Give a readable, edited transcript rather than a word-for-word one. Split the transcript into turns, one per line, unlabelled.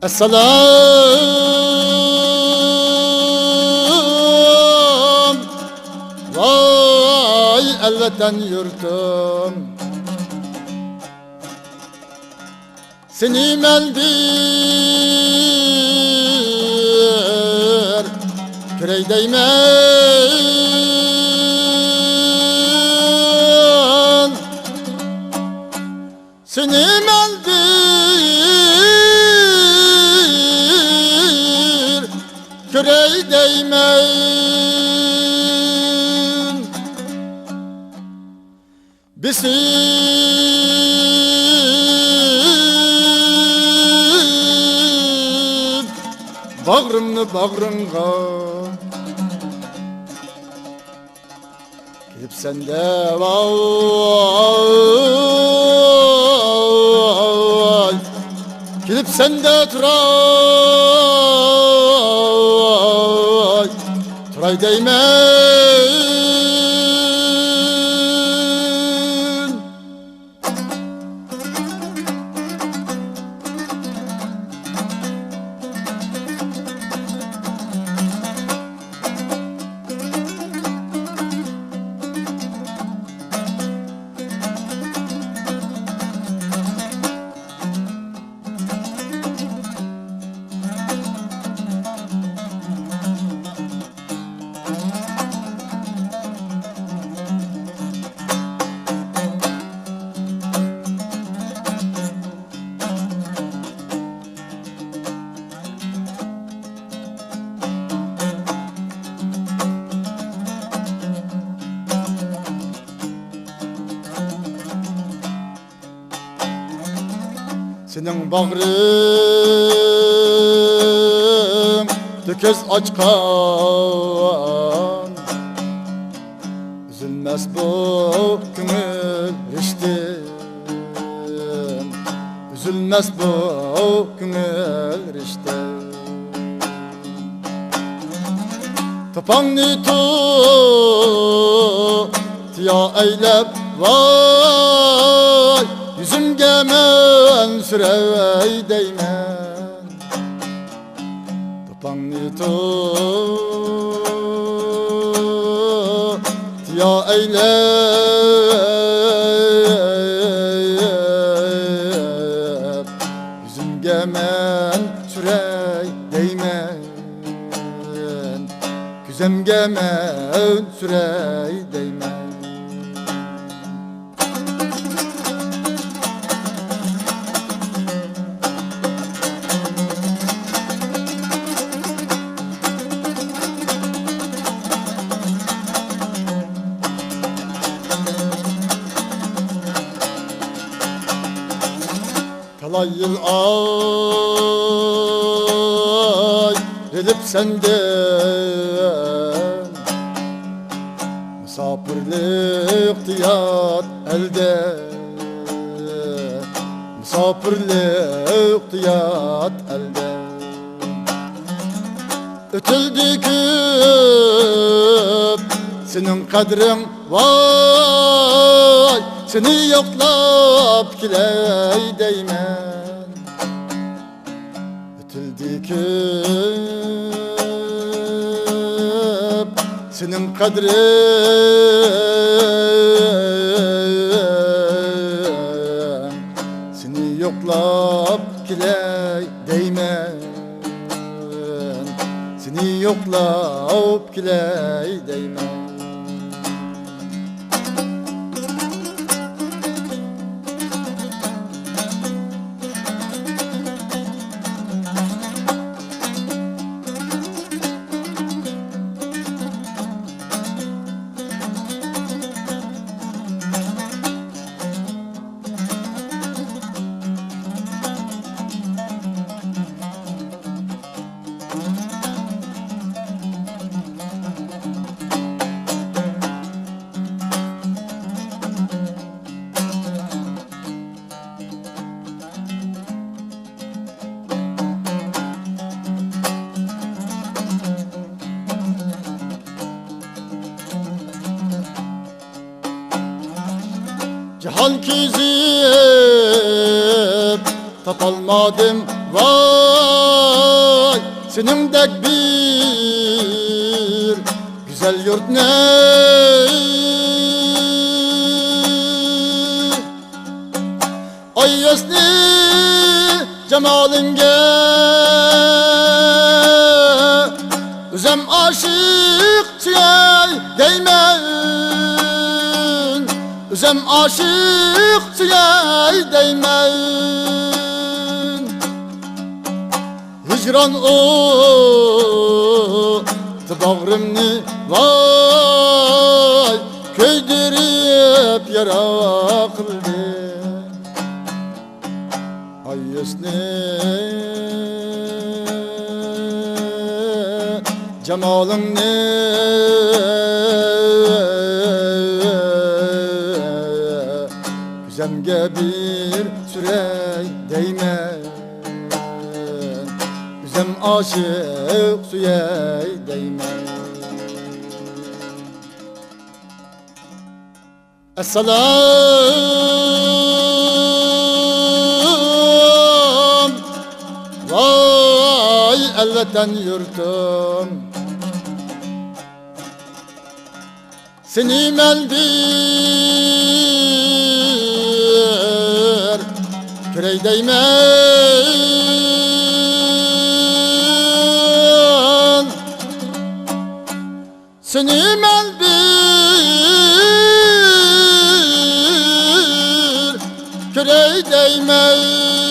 Esselam, vay elveten yurtum. Seni meldir kürey değmen, seni meldir kürey değmen. Bisim bağrımını bağrınga gidip sende vay, gidip sende turay değmen. Senin bağrın tökez açkan, üzülmez bu gönül riştim, üzülmez bu gönül riştim. Tapanını tut ya eylep vay, yüzümge mensürey değmen. Tapanını tut ya eylep, yüzümge mensürey değmen, güzemge mensürey değmen. Talay yıl ay edip senden, misafirlik diyat elde, misafirlik diyat elde. Ötüldü küp senin kadrin vay, seni yoklap kiley değmen. Ötüldü küp senin kadrin, seni yoklap kiley değmen, seni yoklap kiley değmen. Cihan kizip tapalmadım vay, senin dek bir güzel yurt ne? Ay yasni cemalinge üzem aşık tüyey değmen, üzem aşık tüyey değmen. Hicran o bağrımni vay köydürüp yara kıldı. Ay yasni cemalini güzemge bir sürey değme, güzem aşık suyey değme. Esselam vay elveten yurtum, seni meldir kürey değmen, seni meldir kürey değmen.